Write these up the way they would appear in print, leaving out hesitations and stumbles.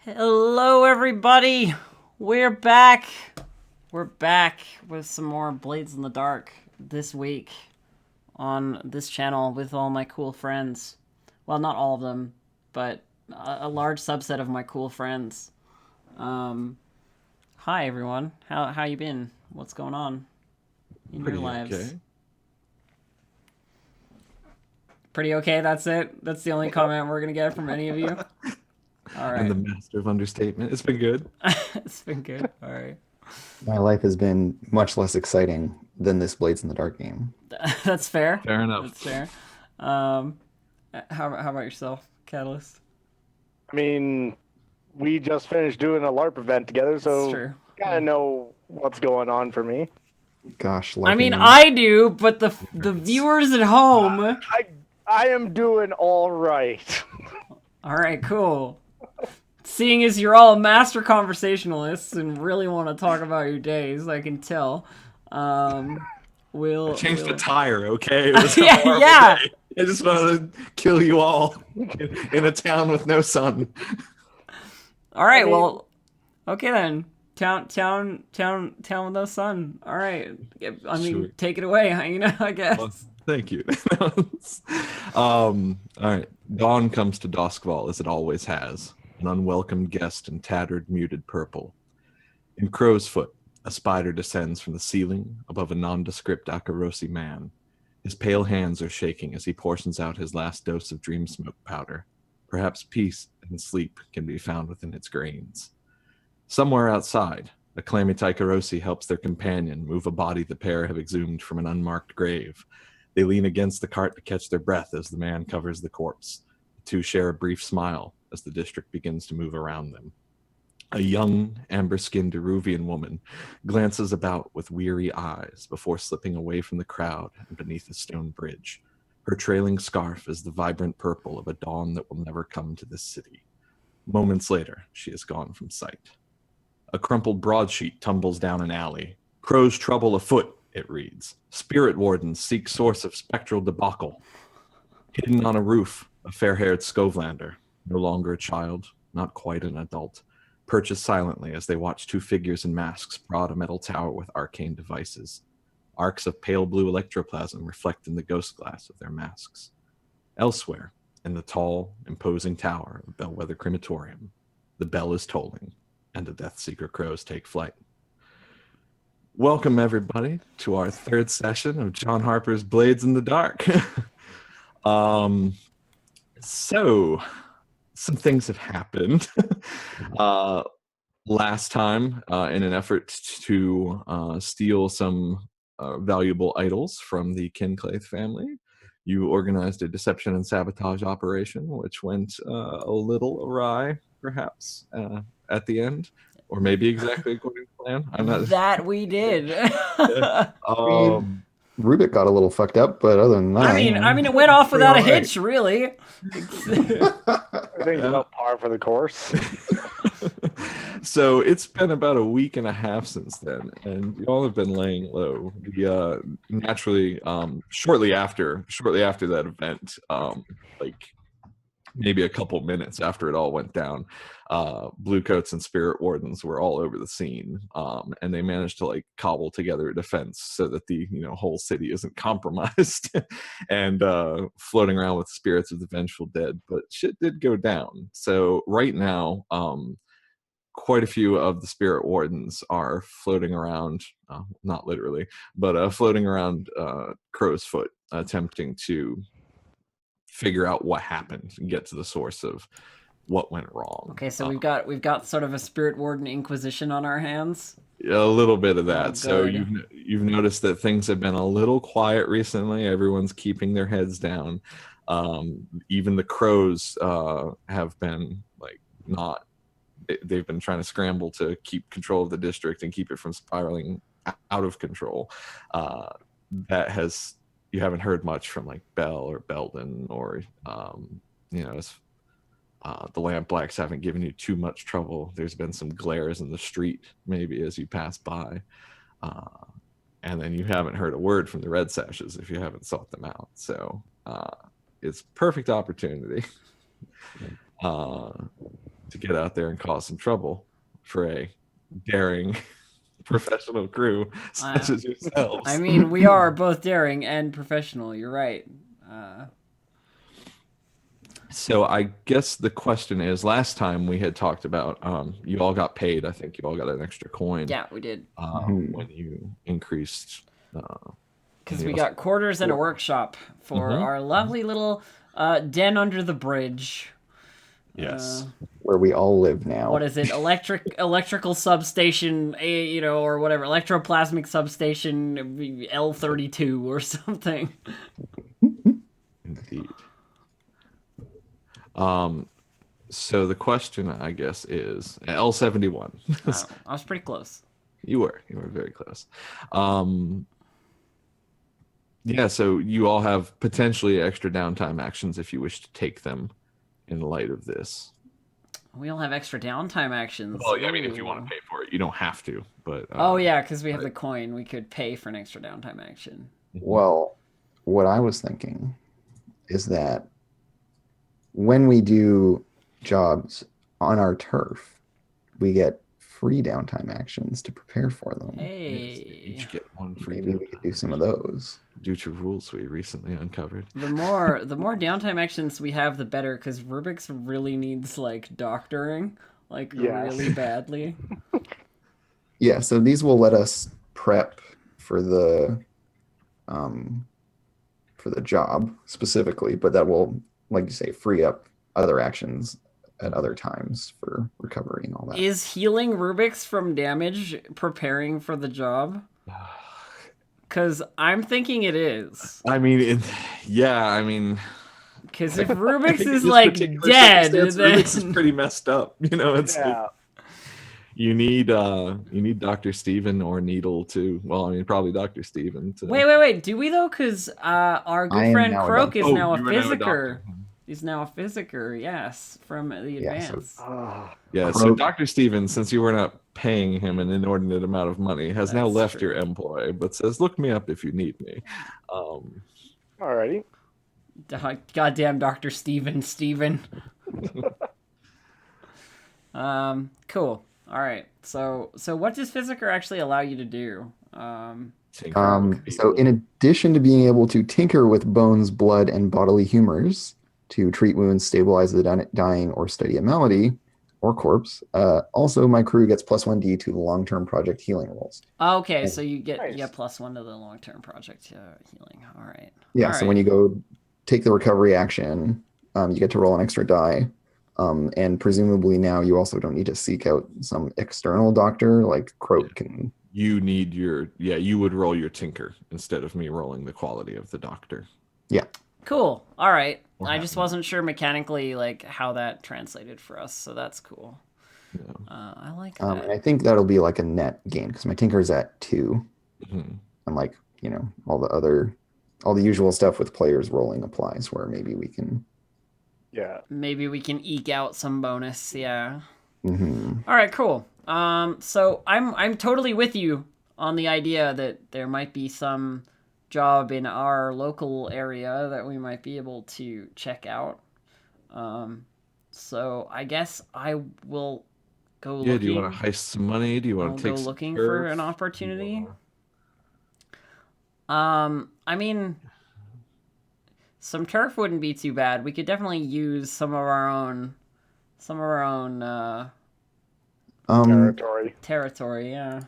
Hello, everybody. We're back. We're back with some more Blades in the Dark this week on this channel with all my cool friends. Well, not all of them, but a large subset of my cool friends. Hi, everyone. How you been? What's going on in your Pretty lives? okay. Pretty okay. That's it. That's the only comment we're gonna get from any of you. All I'm the right. master of understatement. It's been good. It's been good. All right. My life has been much less exciting than this Blades in the Dark game. That's fair. Fair enough. That's fair. Um, how about yourself, Catalyst? I mean, we just finished doing a LARP event together, It's so true. kind of know what's going on for me. Gosh, I mean, LARPing. I do, but the viewers at home. I am doing all right. All right, cool. Seeing as you're all master conversationalists and really want to talk about your days, I can tell. We'll Change the we'll... tire, okay? It was a Yeah, horrible yeah. day. I just wanted to kill you all in a town with no sun. All right, I mean- well, okay then. Town with no sun. All right. I mean, Sure. take it away. I guess. Well, thank you. All right. Dawn comes to Doskval as it always has, an unwelcome guest in tattered, muted purple. In Crow's Foot, a spider descends from the ceiling above a nondescript Akarosi man. His pale hands are shaking as he portions out his last dose of dream smoke powder. Perhaps peace and sleep can be found within its grains. Somewhere outside, a Clammy Karosi helps their companion move a body the pair have exhumed from an unmarked grave. They lean against the cart to catch their breath as the man covers the corpse. The two share a brief smile as the district begins to move around them. A young, amber-skinned Deruvian woman glances about with weary eyes before slipping away from the crowd and beneath a stone bridge. Her trailing scarf is the vibrant purple of a dawn that will never come to this city. Moments later, she is gone from sight. A crumpled broadsheet tumbles down an alley. Crow's trouble afoot, it reads. Spirit wardens seek source of spectral debacle. Hidden on a roof, a fair-haired Scovelander, no longer a child, not quite an adult, perches silently as they watch two figures in masks prod a metal tower with arcane devices. Arcs of pale blue electroplasm reflect in the ghost glass of their masks. Elsewhere, in the tall, imposing tower of Bellwether Crematorium, the bell is tolling, and the Deathseeker crows take flight. Welcome, everybody, to our third session of John Harper's Blades in the Dark. So, some things have happened. Last time, in an effort to steal some valuable idols from the Kinclaith family, you organized a deception and sabotage operation, which went a little awry, perhaps, at the end, or maybe exactly according to plan. I'm not. That we did. Um, Rubik got a little fucked up, but other than that, I mean, it went off Pretty without a alright. hitch, really. I think it's about par for the course. So it's been about a week and a half since then, and you all have been laying low. Naturally, shortly after that event, like maybe a couple minutes after it all went down, Bluecoats and Spirit Wardens were all over the scene, and they managed to like cobble together a defense so that the whole city isn't compromised and floating around with spirits of the vengeful dead. But shit did go down. So right now, quite a few of the Spirit Wardens are floating around, not literally, but floating around Crow's Foot, attempting to figure out what happened and get to the source of what went wrong. Okay, so we've got sort of a Spirit Warden Inquisition on our hands. A little bit of that. Oh, So good. you've noticed that things have been a little quiet recently. Everyone's keeping their heads down. Even the crows have been like not. They've been trying to scramble to keep control of the district and keep it from spiraling out of control. You haven't heard much from like Bell or Belden or the Lampblacks haven't given you too much trouble. There's been some glares in the street maybe as you pass by, and then you haven't heard a word from the Red Sashes if you haven't sought them out. So it's perfect opportunity. to get out there and cause some trouble for a daring professional crew such as yourselves. I mean, we are both daring and professional. You're right. So I guess the question is, last time we had talked about you all got paid. I think you all got an extra coin. Yeah, we did. When you increased. Because we got quarters and a workshop for our lovely little den under the bridge. Yes. Where we all live now. What is it? Electrical substation, or whatever. Electroplasmic substation L32 or something. Indeed. So the question, I guess, is L71. I was pretty close. You were very close. Yeah, so you all have potentially extra downtime actions if you wish to take them in light of this. We all have extra downtime actions. Well, I mean, if you want to pay for it, you don't have to. But oh yeah, because we have the coin, we could pay for an extra downtime action. Well, what I was thinking is that when we do jobs on our turf, we get free downtime actions to prepare for them. Hey, each get one free. Maybe we could do some of those. Due to rules we recently uncovered. the more downtime actions we have, the better. Because Rubik's really needs like doctoring, really badly. Yeah, so these will let us prep for the job specifically, but that will, like you say, free up other actions at other times for recovery and all that. Is healing Rubik's from damage preparing for the job? Because I'm thinking it is. I mean, I mean, because if Rubik's in is this like particular dead, circumstance, then Rubik's is pretty messed up. It's like, you need Dr. Steven or Needle to. Well, I mean, probably Dr. Steven to. Wait. Do we though? Because our good friend Croak is now a you are now a physiker. doctor. He's now a physiker, yes, from the advance. So Dr. Stevens, since you were not paying him an inordinate amount of money, has now That's left true. your employ, but says, "Look me up if you need me." Alrighty. Goddamn Dr. Steven. Cool. All right. So what does physiker actually allow you to do? So in addition to being able to tinker with bones, blood, and bodily humors to treat wounds, stabilize the dying, or study a malady or corpse, also my crew gets +1d to the long-term project healing rolls. Okay, so you get Nice. +1 to the long-term project healing. All right. Yeah, All so right. when you go take the recovery action, you get to roll an extra die. And presumably now you also don't need to seek out some external doctor like Croak can. You need you would roll your tinker instead of me rolling the quality of the doctor. Yeah. Cool. All right. Or I just having- wasn't sure mechanically how that translated for us, so that's cool. Yeah. I like And that. I think that'll be like a net gain because my tinker is at 2. Mhm. And all the usual stuff with players rolling applies where maybe we can. Yeah. Maybe we can eke out some bonus. Yeah. Mhm. All right. Cool. So I'm totally with you on the idea that there might be some job in our local area that we might be able to check out. So I guess I will go looking. Do you want to heist some money? Do you want I'll to take go some looking turf? for an opportunity. I mean, some turf wouldn't be too bad. We could definitely use some of our own Territory. territory. Yeah.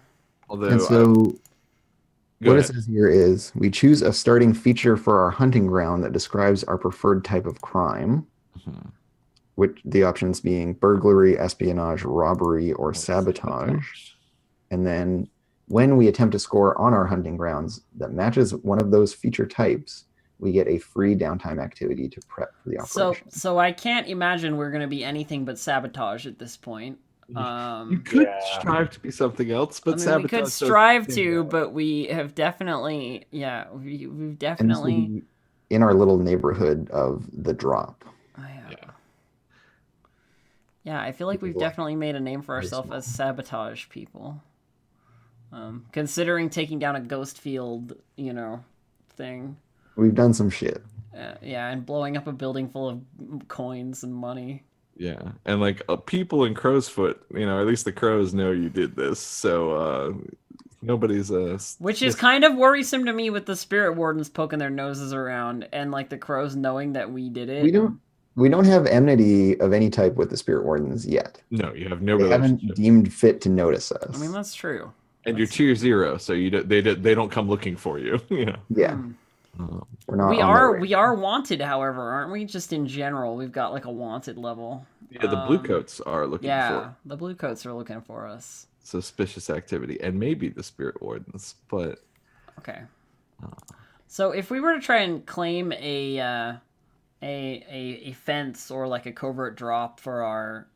Although And so go what it ahead. says here is we choose a starting feature for our hunting ground that describes our preferred type of crime, Mhm. which the options being burglary, espionage, robbery, or sabotage. And then when we attempt to score on our hunting grounds that matches one of those feature types, we get a free downtime activity to prep for the operation. So I can't imagine we're going to be anything but sabotage at this point. You could strive to be something else, but I mean, we sabotage could does strive stand to, out. but we have definitely, we've And this will definitely. be in our little neighborhood of the drop. Yeah, I feel like we've People like definitely made a name for very ourselves small. as sabotage people. Considering taking down a ghost field, thing. We've done some shit. Yeah, and blowing up a building full of coins and money. Yeah, and like people in Crowsfoot, at least the crows know you did this, so nobody's Which is kind of worrisome to me with the spirit wardens poking their noses around and like the crows knowing that we did it. We don't have enmity of any type with the spirit wardens yet. No, you have They no haven't relationship, deemed fit to notice us. I mean, that's true. and you're tier 0, so they don't come looking for you. Yeah, we're not. We on their are radar. we are wanted, however, aren't we? Just in general, we've got like a wanted level. Yeah, the bluecoats are looking Yeah, for the blue coats are looking for us. suspicious activity, and maybe the spirit wardens, but Okay. So if we were to try and claim a fence or like a covert drop for our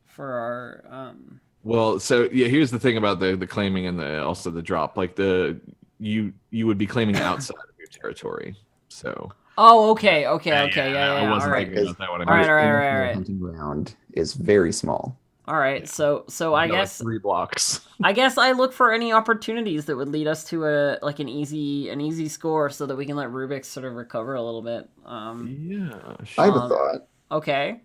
well, so yeah, here's the thing about the claiming and also the drop. Like you would be claiming outside of your territory. So Oh, okay, yeah. I wasn't All right. thinking about that one. All right, Our all right, initial all right. hunting ground is very small. All right. So I guess 3 blocks. I guess I look for any opportunities that would lead us to an easy score so that we can let Rubik sort of recover a little bit. Yeah. I have Sure. a thought. Okay.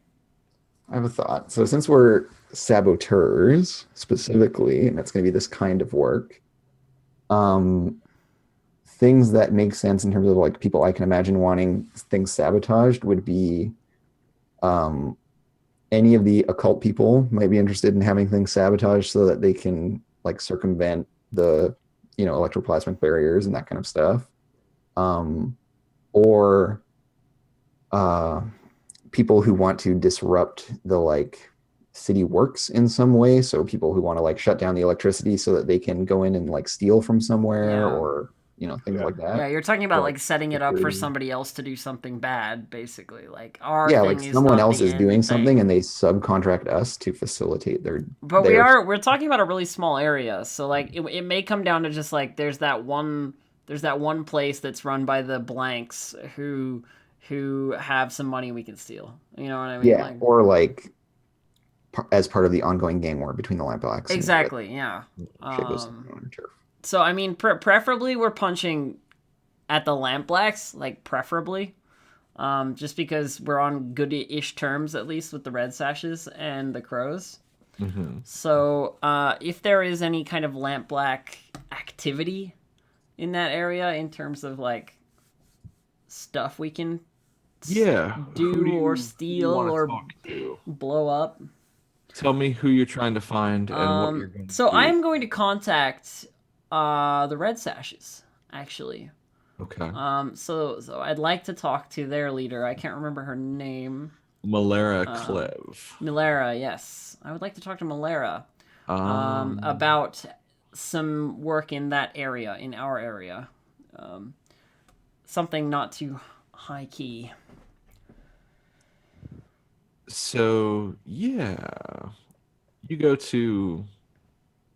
So since we're saboteurs specifically, and it's going to be this kind of work, things that make sense in terms of like people I can imagine wanting things sabotaged would be, any of the occult people might be interested in having things sabotaged so that they can like circumvent the, electroplasmic barriers and that kind of stuff. Or people who want to disrupt the like city works in some way. So people who want to like shut down the electricity so that they can go in and like steal from somewhere, Yeah. or things like that. Yeah, you're talking about Like, like setting it up for security. somebody else to do something bad, basically. Like our Yeah, thing like is someone not else the is end doing thing. something and they subcontract us to facilitate their. But their we're talking about a really small area, so like it may come down to just like there's that one place that's run by the blanks who have some money we can steal. You know what I mean? Yeah, Like, or like as part of the ongoing gang war between the Lampblacks. exactly. Yeah. Shadows on turf. So I mean, preferably we're punching at the Lampblacks, like preferably, just because we're on good-ish terms at least with the Red Sashes and the Crows. Mhm. So if there is any kind of Lampblack activity in that area in terms of like stuff we can Yeah. do Who or you steal wanna or talk to? blow up. Tell me who you're trying to find and what you're going to So do. I am going to contact the Red Sashes, actually. Okay. So I'd like to talk to their leader. I can't remember her name. Malera Clev. Milera, yes. I would like to talk to Milera about some work in that area, in our area. Something not too high key. So yeah, you go to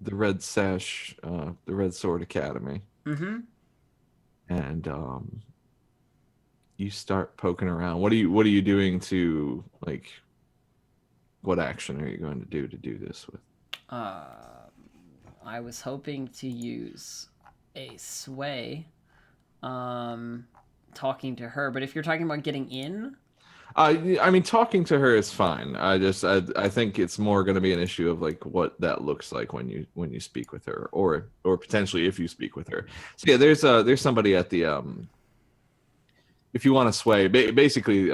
the Red Sash, the Red Sword Academy, Mm-hmm. and you start poking around. What are you doing to like? What action are you going to do this with? I was hoping to use a sway, talking to her. But if you're talking about getting in, I mean, talking to her is fine. I think it's more going to be an issue of like what that looks like when you speak with her, or potentially if you speak with her. So yeah, there's somebody at the if you want to sway, basically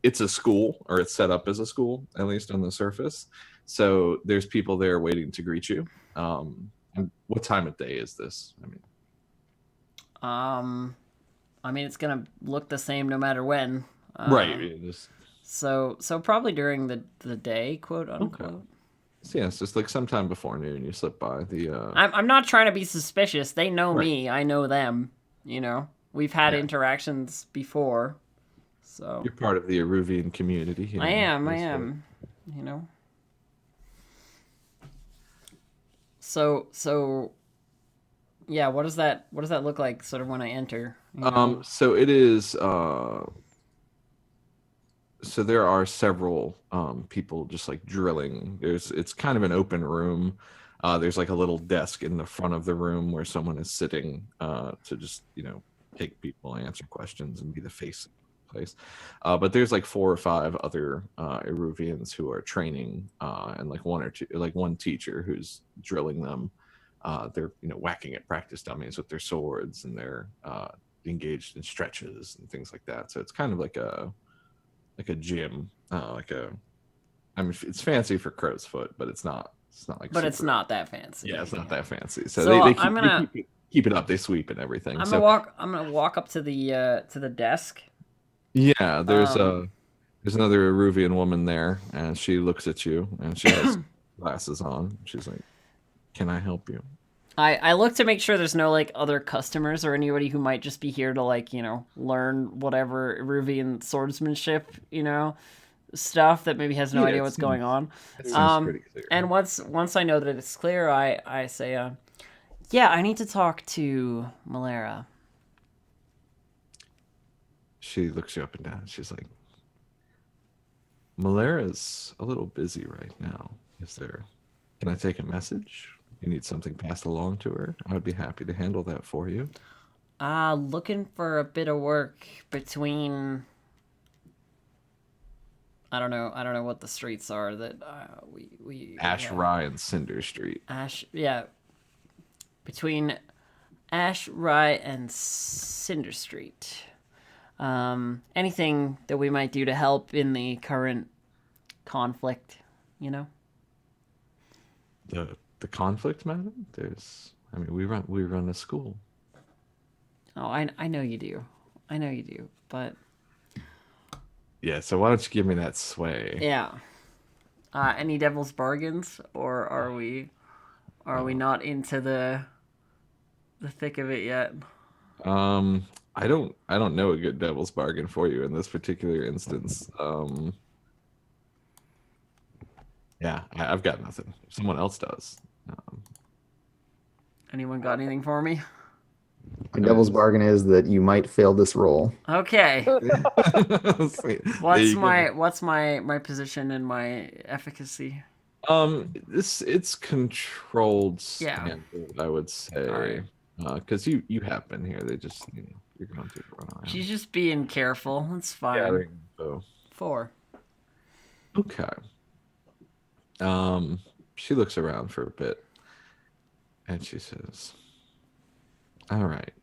it's a school, or it's set up as a school, at least on the surface. So there's people there waiting to greet you. And what time of day is this? I mean it's gonna look the same no matter when. Right. Yeah, just, So probably during the day, quote unquote. Okay. so yeah, it's just like sometime before noon. You slip by the. I'm not trying to be suspicious. They know Right. me. I know them. We've had Yeah. interactions before. So You're part of the Aruvian community. I am. So- So yeah, what does that look like sort of when I enter? you know? So it is so there are several people just like drilling. It's kind of an open room. There's like a little desk in the front of the room where someone is sitting to just take people, answer questions, and be the face of the place. But there's like 4 or 5 other Eruvians who are training, and like one teacher who's drilling them. They're whacking at practice dummies with their swords, and they're engaged in stretches and things like that. So it's kind of like a gym, I mean, it's fancy for Crow's Foot, but it's not. It's not like. But it's super- not that fancy. Yeah, it's not that fancy. So, So they I'm gonna- keep it up. They sweep and everything. I'm so gonna walk up to the desk. yeah, there's Um, another Eruvian woman there, and she looks at you, and she has glasses on. She's like, "Can I help you?" I look to make sure there's no like other customers or anybody who might just be here to like learn whatever Eruvian swordsmanship stuff that maybe has no Yeah, idea it what's seems- going on. It seems pretty clear. And once I know that it's clear, I say, yeah, I need to talk to Malera. She looks you up and down. She's like, "Malera's a little busy right now. Can I take a message? You need something passed along to her? I would be happy to handle that for you." Looking for a bit of work between. I don't know what the streets are that we Ash Rye and Cinder Street. Between Ash Rye and Cinder Street. Anything that we might do to help in the current conflict, The conflict, madam? We run a school. Oh, I know you do. But Yeah, so why don't you give me that sway? yeah. Any devil's bargains, or are we not into the thick of it yet? I don't know a good devil's bargain for you in this particular instance. Yeah, I've got nothing. If someone else does. Anyone got anything for me? My devil's bargain is that you might fail this roll. Okay. Sweet. There What's you go. what's my position and my efficacy? It's controlled Yeah. standard, I would say. Because you have been here. They just you're going to run around. She's just being careful. It's fine. gathering info. 4. Okay. She looks around for a bit, and she says, "All right.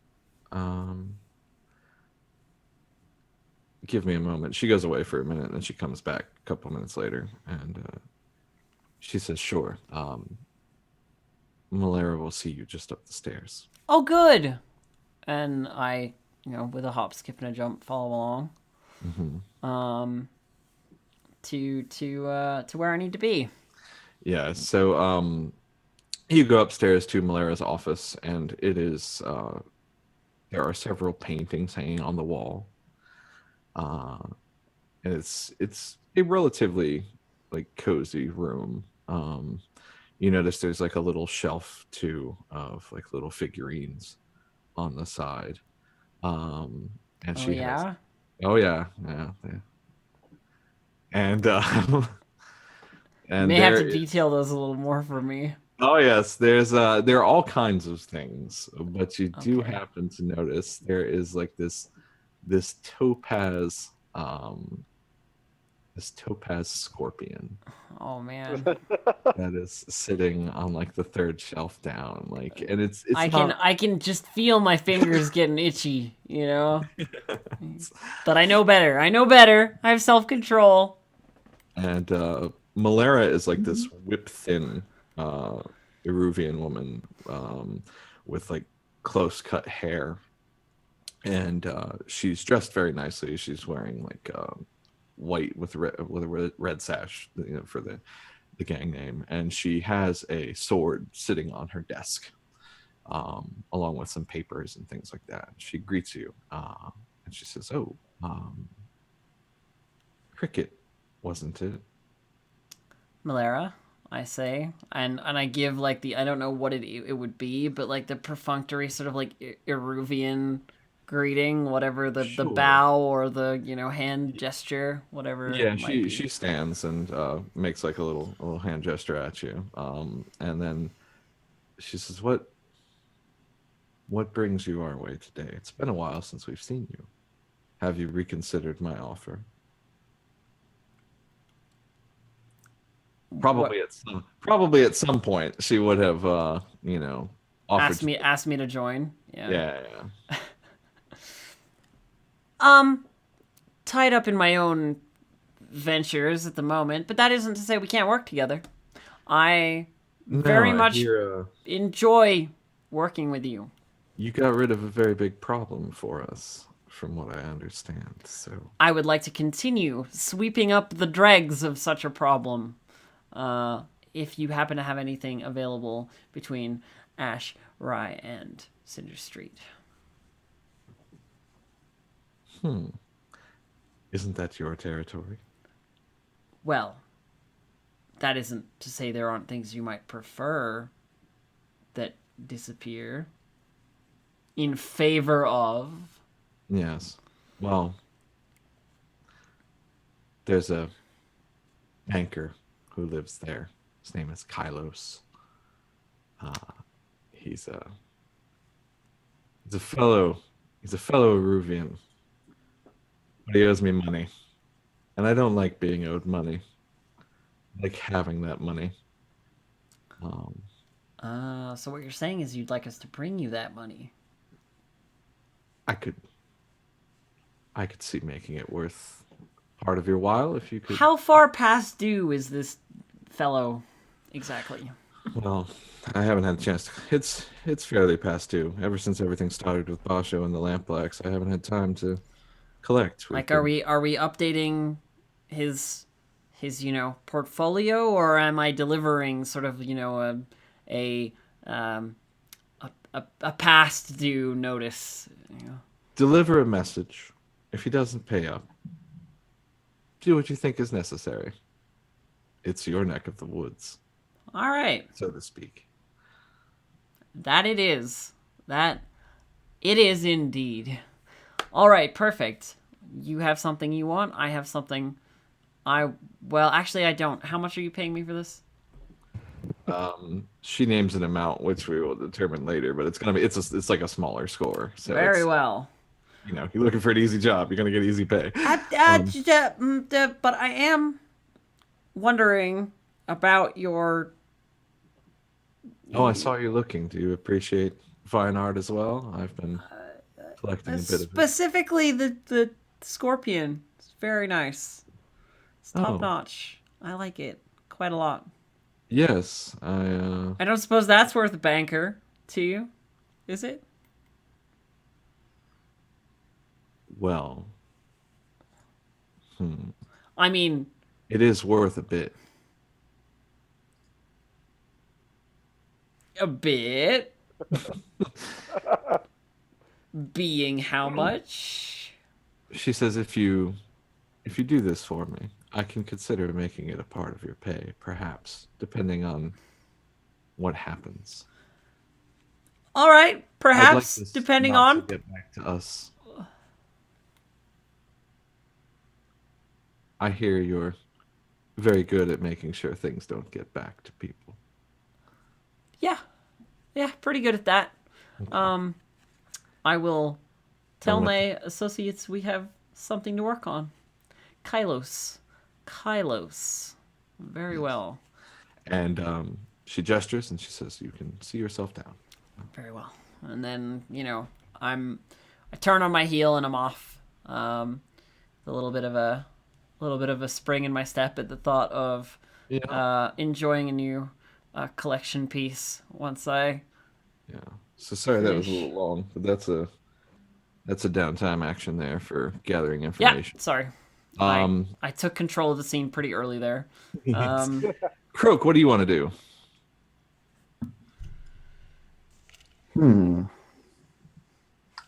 Give me a moment." She goes away for a minute, and then she comes back a couple minutes later, and she says, "Sure. Malera will see you just up the stairs." Oh, good. And I, with a hop, skip, and a jump, follow along. Mm-hmm. To where I need to be. Yeah. So you go upstairs to Malera's office, and it is there are several paintings hanging on the wall. And it's a relatively like cozy room. You notice there's like a little shelf too of like little figurines on the side. And Oh, she has, yeah? oh yeah. And and May have to there is- detail those a little more for me. Oh yes, there are all kinds of things, but you do Okay. happen to notice there is like this topaz scorpion Oh, man. that is sitting on like the 3rd shelf down, like, and it's I can just feel my fingers getting itchy, But I know better. I have self-control. and Malera is like this whip thin Eruvian woman with like close cut hair, and she's dressed very nicely. She's wearing like white with a red sash, for the gang name, and she has a sword sitting on her desk, along with some papers and things like that. She greets you, and she says, "Oh, Cricket, wasn't it?" Malera, I say, and I give like I don't know what it would be, but like the perfunctory sort of like Eruvian greeting, whatever the Sure. bow or the hand gesture, whatever. Yeah, it might be. she stands and makes like a little hand gesture at you, and then she says, "What brings you our way today? It's been a while since we've seen you." have you reconsidered my offer? Probably at some point she would have offered asked me to join. yeah. Tied up in my own ventures at the moment, but that isn't to say we can't work together. I very much enjoy working with you. You got rid of a very big problem for us, from what I understand. So I would like to continue sweeping up the dregs of such a problem. If you happen to have anything available between Ash, Rye, and Cinder Street. Isn't that your territory? Well, that isn't to say there aren't things you might prefer that disappear in favor of. Yes. Well, there's a banker who lives there. His name is Kylos. He's a fellow Eruvian, but he owes me money, and I don't like being owed money. I like having that money. So what you're saying is you'd like us to bring you that money. I could see making it worth part of your while if you could. How far past due is this fellow exactly? Well, I haven't had a chance to. It's fairly past due. Ever since everything started with Basho and the Lampblacks, I haven't had time to collect. Like, are we updating his portfolio, or am I delivering sort of a past due notice? Deliver a message. If he doesn't pay up, do what you think is necessary. It's your neck of the woods, All right. so to speak. That it is. That it is indeed. All right, perfect. You have something you want. I have something. Actually, I don't. How much are you paying me for this? She names an amount which we will determine later, but it's like a smaller score. So Very well. you're looking for an easy job, you're gonna get easy pay. But I am wondering about your. Oh, I saw you looking. Do you appreciate fine art as well? I've been collecting a bit of it. Specifically the scorpion. It's very nice. It's top notch. I like it quite a lot. Yes, I don't suppose that's worth a banker to you, is it? well, I mean, it is worth a bit. a bit. Being how much? She says if you do this for me, I can consider making it a part of your pay, perhaps, depending on what happens. All right, I'd like perhaps this depending not on. to get back to us. I hear you're very good at making sure things don't get back to people. Yeah, pretty good at that. I will tell I'll let my associates we have something to work on. Kylos. Very well. And she gestures and she says, "You can see yourself down." Very well. And then, I turn on my heel and I'm off. A little bit of a spring in my step at the thought of enjoying a new collection piece once I. Yeah. So sorry that was a little long, but that's a downtime action there for gathering Yeah, information. sorry. Um, I took control of the scene pretty early there. Croak, what do you want to do?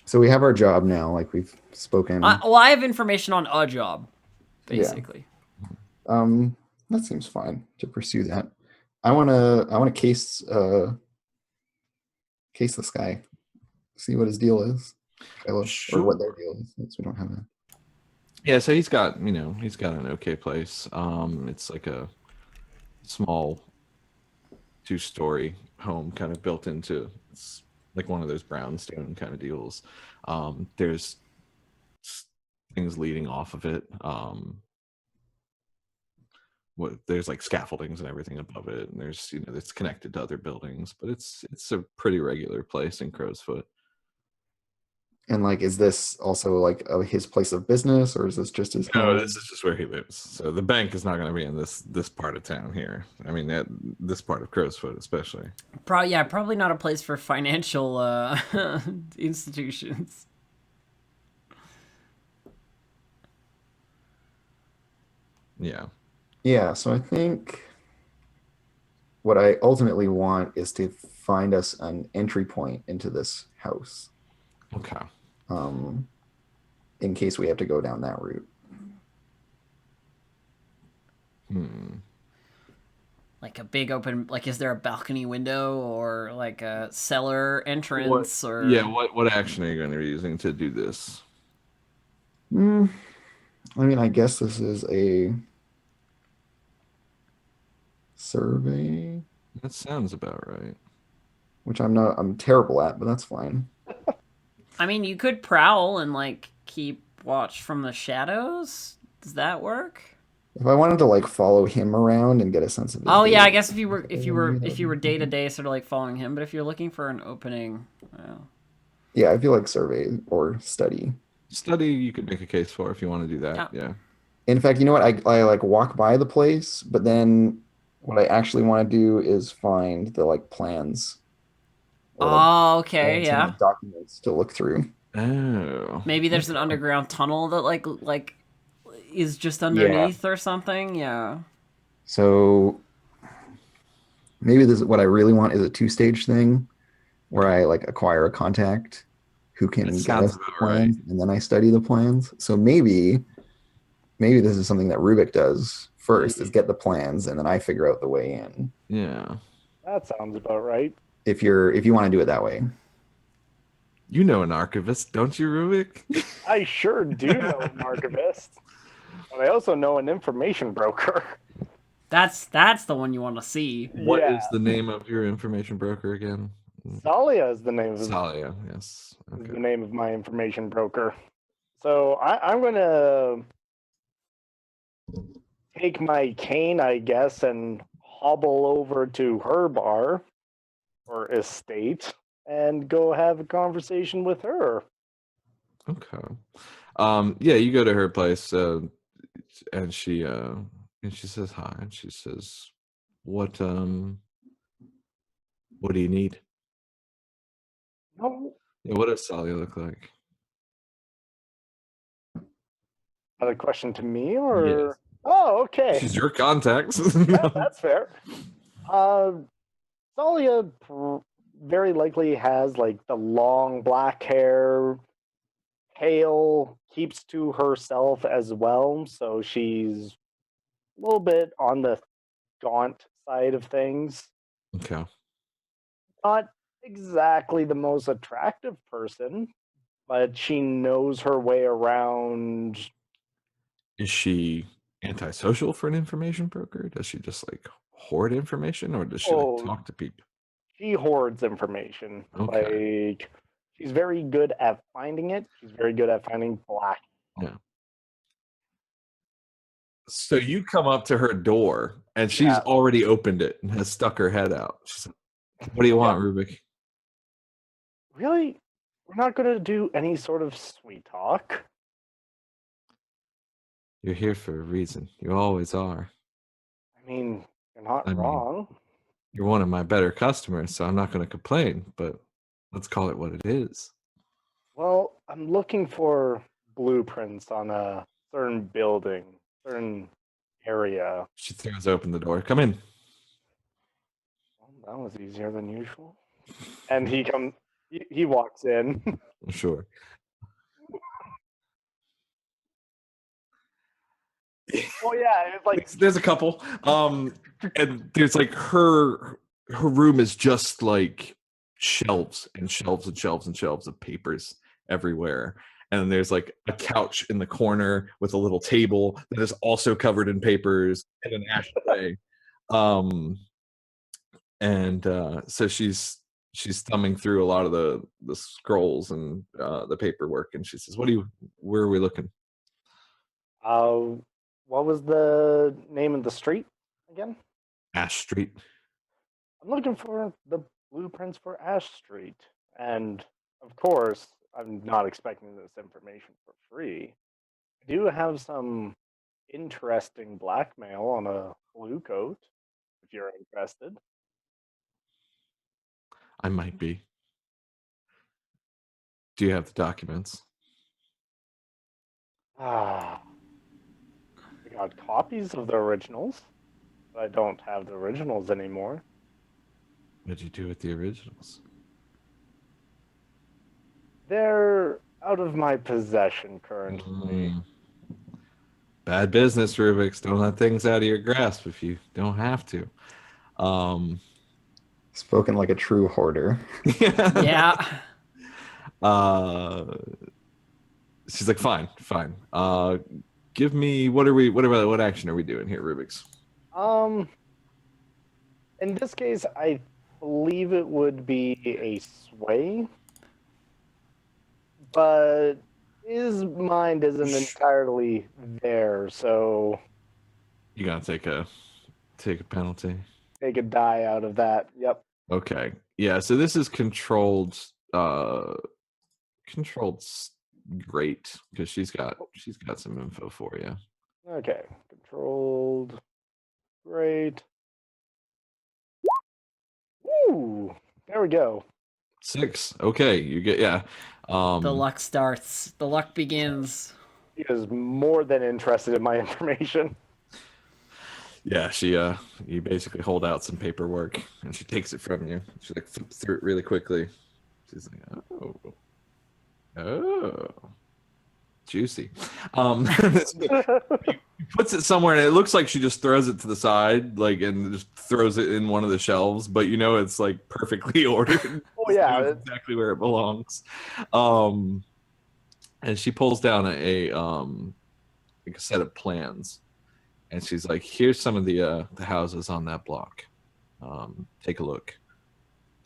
So we have our job now, like we've spoken. I have information on a job, basically. That seems fine to pursue that. I wanna case this guy, see what his deal is, or what their deal is, since we don't have that. Yeah, so he's got an okay place. It's like a small 2-story home kind of built into, it's like one of those brownstone kind of deals. There's things leading off of it. There's like scaffoldings and everything above it, and there's it's connected to other buildings, but it's a pretty regular place in Crowsfoot. And like, is this also like his place of business, or is this just his No, home? this is just where he lives. So the bank is not going to be in this part of town here. I mean, this part of Crowsfoot especially. Probably not a place for financial institutions. Yeah. Yeah, so I think what I ultimately want is to find us an entry point into this house, Okay. in case we have to go down that route. Like a big open, like, is there a balcony window or like a cellar entrance or? Yeah. What action are you going to be using to do this? I mean, I guess this is a survey, That sounds about right. which I'm terrible at, but that's fine. I mean, you could prowl and like keep watch from the shadows. Does that work? If I wanted to like follow him around and get a sense of his Oh yeah, I day- guess if you were day to day sort of like following him, but if you're looking for an opening, well, Yeah, I feel like survey or study. Study, you could make a case for if you want to do that. Yeah. In fact, you know what? I like walk by the place, but then what I actually want to do is find the like plans. Or, like, oh okay, plans yeah. and documents to look through. Oh. Maybe there's an underground tunnel that like is just underneath or something. Yeah. So maybe this is what I really want is a 2-stage thing where I like acquire a contact who can That get sounds us the about plans and then I study the plans. So maybe this is something that Rubik does first is get the plans and then I figure out the way in. Yeah. That sounds about right. If you want to do it that way. You know an archivist, don't you, Rubik? I sure do know an archivist, but I also know an information broker. That's the one you want to see. What is Yeah. the name of your information broker again? Salia is the name of Salia, yes. is Okay. the name of my information broker. So I'm gonna take my cane, I guess, and hobble over to her bar or estate and go have a conversation with her. Okay. Yeah, you go to her place, and she says hi, and she says, what do you need? No, Yeah, what does Salia look like? another question to me, or Yes. oh, okay. She's your contact. Yeah, that's fair. Salia very likely has like the long black hair, pale, keeps to herself as well, so she's a little bit on the gaunt side of things. Okay. Not exactly the most attractive person, but she knows her way around. Is she antisocial for an information broker? Does she just like hoard information, or does she Oh. like talk to people? She hoards information. Okay. Like, she's very good at finding it. She's very good at finding black. So you come up to her door, and she's Yeah. already opened it and has stuck her head out. She's like, what do you want, Rubik? Really? We're not going to do any sort of sweet talk. You're here for a reason. You always are. I mean, you're not I mean- wrong. You're one of my better customers, so I'm not going to complain, but let's call it what it is. Well, I'm looking for blueprints on a certain building, certain area. She throws open the door. Come in. Well, that was easier than usual. And he walks in. Sure. Well, yeah, it's like There's a couple. And there's like her room is just like shelves and shelves and shelves and shelves of papers everywhere. And then there's like a couch in the corner with a little table that is also covered in papers and an ashtray. So she's thumbing through a lot of the scrolls and the paperwork, and she says, where are we looking? Uh, what was the name of the street again? Ash Street. I'm looking for the blueprints for Ash Street. And of course, I'm not expecting this information for free. I do have some interesting blackmail on a blue coat, if you're interested. I might be. Do you have the documents? Ah, I got copies of the originals, but I don't have the originals anymore. What'd you do with the originals? They're out of my possession currently. Mm. Bad business, Rubik's. Don't let things out of your grasp if you don't have to. Spoken like a true hoarder. Yeah. She's like, fine. Give me what action are we doing here, Rubik's? In this case, I believe it would be a sway, but his mind isn't entirely there, so You gotta take a penalty. take a die out of that. Yep. Okay. Yeah, so this is controlled great because she's got some info for you. Okay. Controlled. Great. Woo! There we go. 6. Okay, you get The luck starts. The luck begins. He is more than interested in my information. yeah, she you basically hold out some paperwork and she takes it from you. She like flips through it really quickly. She's like, oh, juicy. Puts it somewhere and it looks like she just throws it to the side, like, and just throws it in one of the shelves, but you know it's like perfectly ordered. Oh yeah, It's exactly where it belongs. And she pulls down a like a set of plans, and she's like, "Here's some of the houses on that block. Take a look.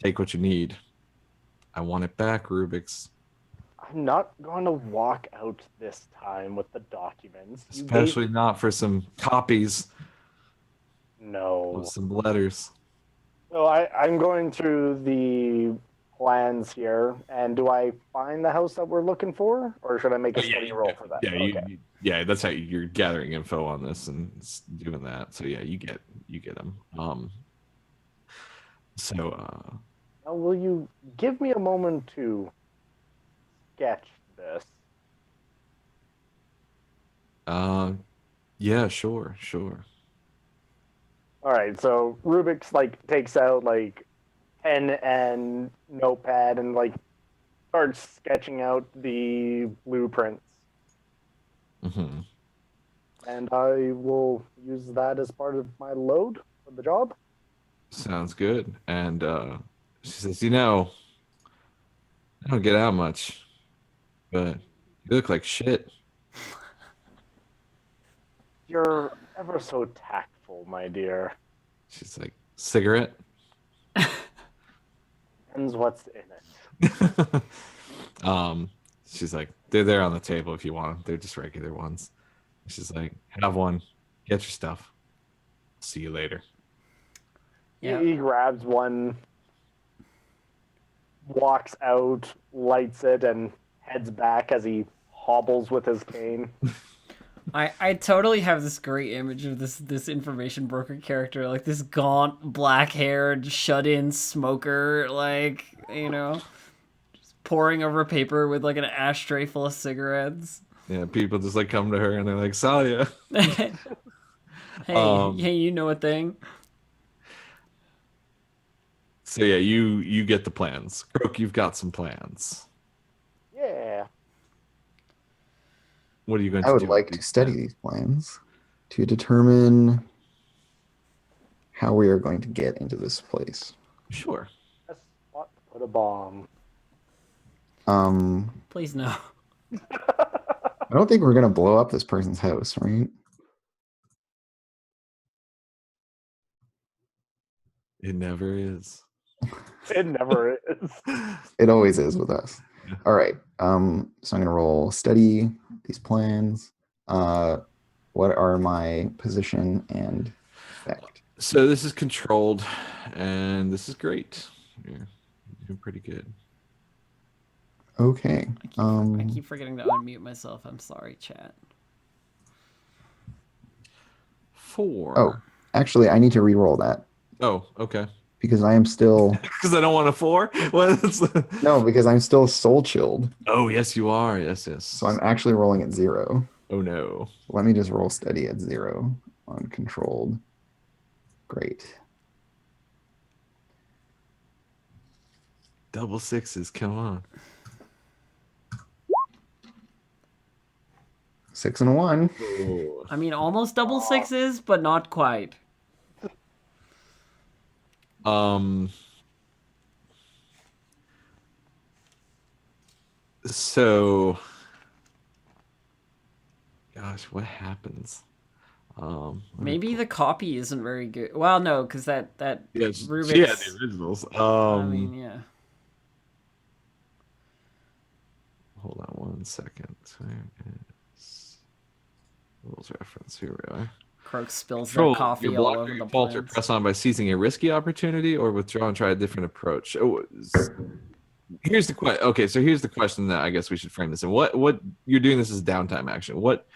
Take what you need. I want it back, Rubik's." I'm not going to walk out this time with the documents. Especially not for some copies No. of some letters. So I'm going through the plans here, and do I find the house that we're looking for, or should I make a study roll for that? Yeah, that's how you're gathering info on this and doing that. So yeah, you get them. Now, will you give me a moment to sketch this? Yeah, sure. All right, so Rubik's like takes out like pen and notepad and like starts sketching out the blueprints. Mm-hmm. And I will use that as part of my load for the job. Sounds good. And she says, I don't get out much, but you look like shit. You're ever so tactful, my dear. She's like, cigarette? Depends what's in it. She's like, they're there on the table if you want them. They're just regular ones. She's like, have one. Get your stuff. See you later. Yeah. He grabs one, walks out, lights it, and heads back as he hobbles with his cane. I totally have this great image of this information broker character, like this gaunt, black-haired, shut-in smoker, like, just poring over paper with like an ashtray full of cigarettes. Yeah, people just like come to her and they're like, Salia. hey, you know a thing. So yeah, you get the plans. Croak, you've got some plans. Yeah. What are you going to do? I would like to study these plans to determine how we are going to get into this place. Sure. Best spot to put a bomb. Please no. I don't think we're gonna blow up this person's house, right? It never is. It never is. It always is with us. Yeah. All right. So I'm gonna roll study these plans. What are my position and effect? So this is controlled, and this is great. You're doing pretty good. Okay. I keep forgetting to unmute myself. I'm sorry, chat. 4. Oh, actually, I need to re-roll that Oh, okay. because I am still Because I don't want a 4. What is no, because I'm still soul chilled. Oh, yes, you are. Yes, yes. So I'm actually rolling at 0. Oh no. Let me just roll steady at 0 on controlled. Great. Double sixes. Come on. 6 and a 1. Oh. I mean, almost double sixes, but not quite. So, gosh, what happens? Maybe the copy isn't very good. Well, no, because that Yes, Rubik's. she had the originals. I mean, yeah. Hold on 1 second. Where is rules reference? Here we are. Croak spills Control. their coffee Your all blocker, over your the fault, or plants. press on by seizing a risky opportunity, or withdraw and try a different approach. Here's the question. Okay, so here's the question that I guess we should frame this in. What you're doing this as downtime action. What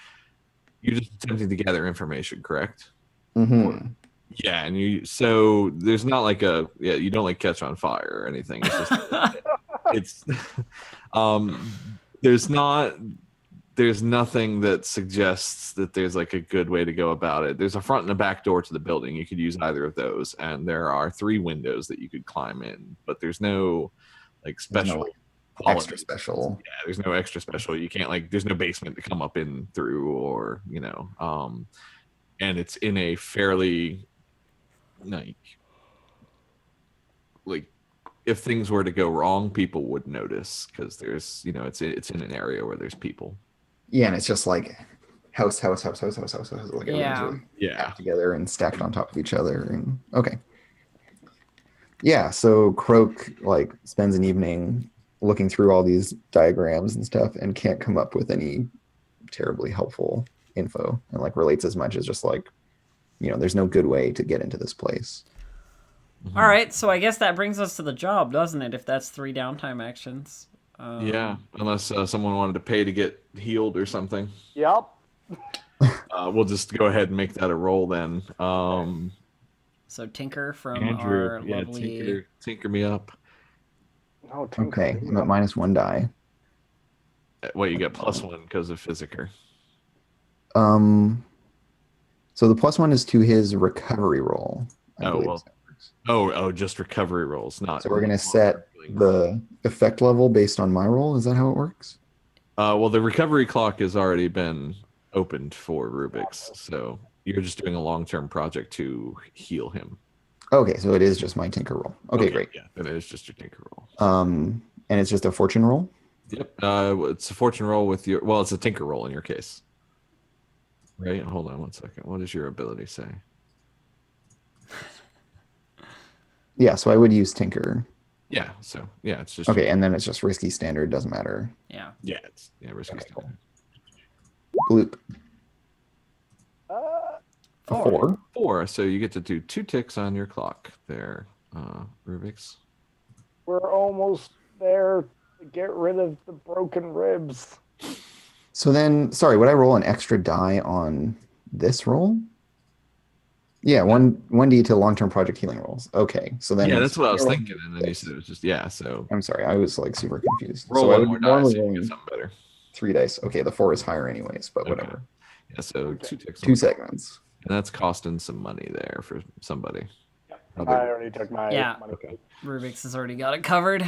you're just attempting to gather information, correct? Mm-hmm. Yeah, and so there's not like you don't like catch on fire or anything. It's just it's there's nothing that suggests that there's like a good way to go about it. There's a front and a back door to the building. You could use either of those, and there are 3 windows that you could climb in, but there's no like special Extra special. Yeah, there's no extra special. You can't there's no basement to come up in through, or and it's in a fairly like if things were to go wrong, people would notice because there's it's in an area where there's people. Yeah, and it's just like house. Like Yeah. everything's really packed together and stacked on top of each other. And okay. Yeah, so Croak like spends an evening looking through all these diagrams and stuff and can't come up with any terribly helpful info, and like relates as much as just like, there's no good way to get into this place. All right, so I guess that brings us to the job, doesn't it? If that's 3 downtime actions. Yeah, unless someone wanted to pay to get healed or something. Yep. We'll just go ahead and make that a roll then. So Tinker from Andrew, our lovely. tinker me up. No, Okay, I'm at -1 die. Wait, you get +1 because of Physiker. So the +1 is to his recovery roll. I believe well. that works. Oh, just recovery rolls, not. So we're gonna set the effect level based on my roll. Is that how it works? Well, the recovery clock has already been opened for Rubik's, so you're just doing a long-term project to heal him. Okay, so it is just my tinker roll. Okay, great. Yeah, then it is just your tinker roll. And it's just a fortune roll. Yep. It's a fortune roll with your. Well, it's a tinker roll in your case. Right. Hold on 1 second. What does your ability say? Yeah, so I would use tinker. Yeah. So yeah, it's just Okay, and then it's just risky standard. Doesn't matter. Yeah. Yeah, it's risky Okay, standard. Bloop. Uh, A 4. 4. So you get to do 2 ticks on your clock there, Rubik's. we're almost there to get rid of the broken ribs. So then, sorry, would I roll an extra die on this roll? Yeah, 1d to long-term project healing rolls. Okay, so then Yeah, that's what I was thinking, and then you said it was just So I'm sorry, I was like super confused. roll so I one would more die normally so you roll get something better. 3 dice. Okay, the 4 is higher anyways, but Okay. whatever. Yeah, so 2 ticks. 2 segments. And that's costing some money there for somebody. I already took my Yeah. money. Okay. Rubik's has already got it covered.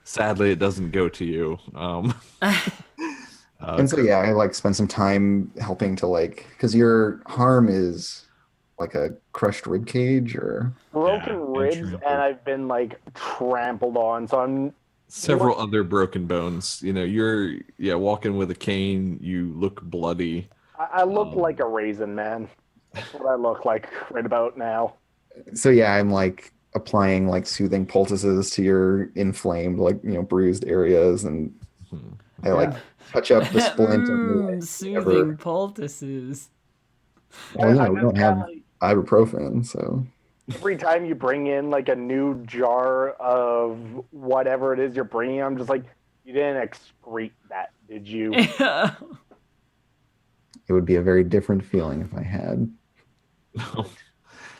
Sadly, it doesn't go to you. And so yeah, I like spend some time helping to because your harm is like a crushed rib cage or Broken and ribs, trampled. and I've been like trampled on. So I'm Several other broken bones. You're walking with a cane. You look bloody. I look like a raisin, man. That's what I look like right about now. so yeah, I'm like applying like soothing poultices to your inflamed bruised areas and I like touch up the splint of Soothing poultices. Well, yeah, we I'm don't just have kinda ibuprofen, so every time you bring in like a new jar of whatever it is you're bringing, I'm just like, you didn't excrete that, did you? Yeah. it would be a very different feeling if I had.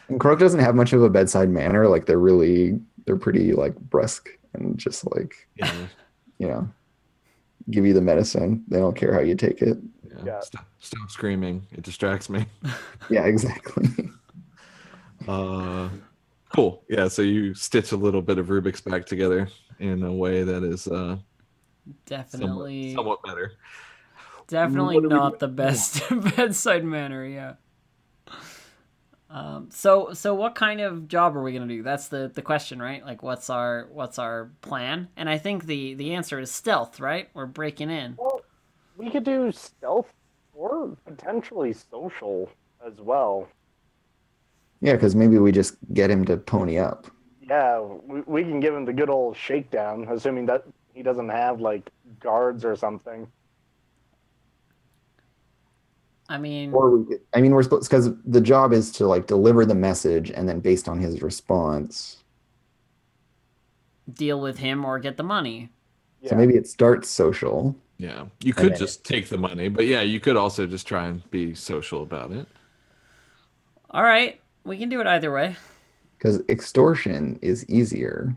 And Croak doesn't have much of a bedside manner. Like they're pretty like brusque and just like, Yeah. you know, give you the medicine. They don't care how you take it. Yeah. Stop screaming. It distracts me. Yeah, exactly. Cool. Yeah, so you stitch a little bit of Rubik's back together in a way that is Definitely. somewhat better. Definitely What do we not do? the best bedside manner, yeah. So what kind of job are we gonna do? That's the question, right? Like, what's our plan? And I think the answer is stealth, right? We're breaking in. Well, we could do stealth or potentially social as well. Yeah, because maybe we just get him to pony up. Yeah, we can give him the good old shakedown, assuming that he doesn't have like guards or something. I mean, Or I mean, we're supposed because the job is to like deliver the message, and then based on his response. deal with him or get the money. Yeah. So maybe it starts social. Yeah. You And could then just take the money, but yeah, you could also just try and be social about it. All right, we can do it either way. Because extortion is easier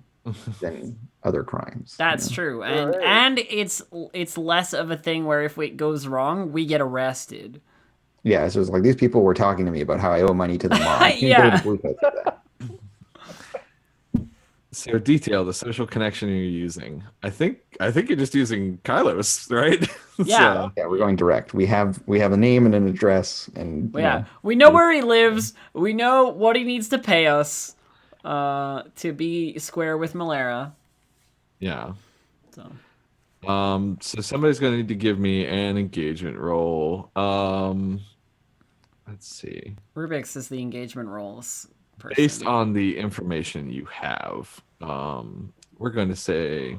than other crimes. That's you know? true, and Right. and it's less of a thing where if it goes wrong, we get arrested. Yeah, it's just like these people were talking to me about how I owe money to the mob. I can't go Yeah. to blue coats for that. So detail the social connection you're using. I think you're just using Kylos, right? Yeah. Yeah, we're going direct. We have a name and an address, and you Yeah, know, we know where he lives. We know what he needs to pay us to be square with Malera. Yeah. So So somebody's gonna need to give me an engagement roll. Let's see. Rubik's is the engagement roles person. Based on the information you have, we're going to say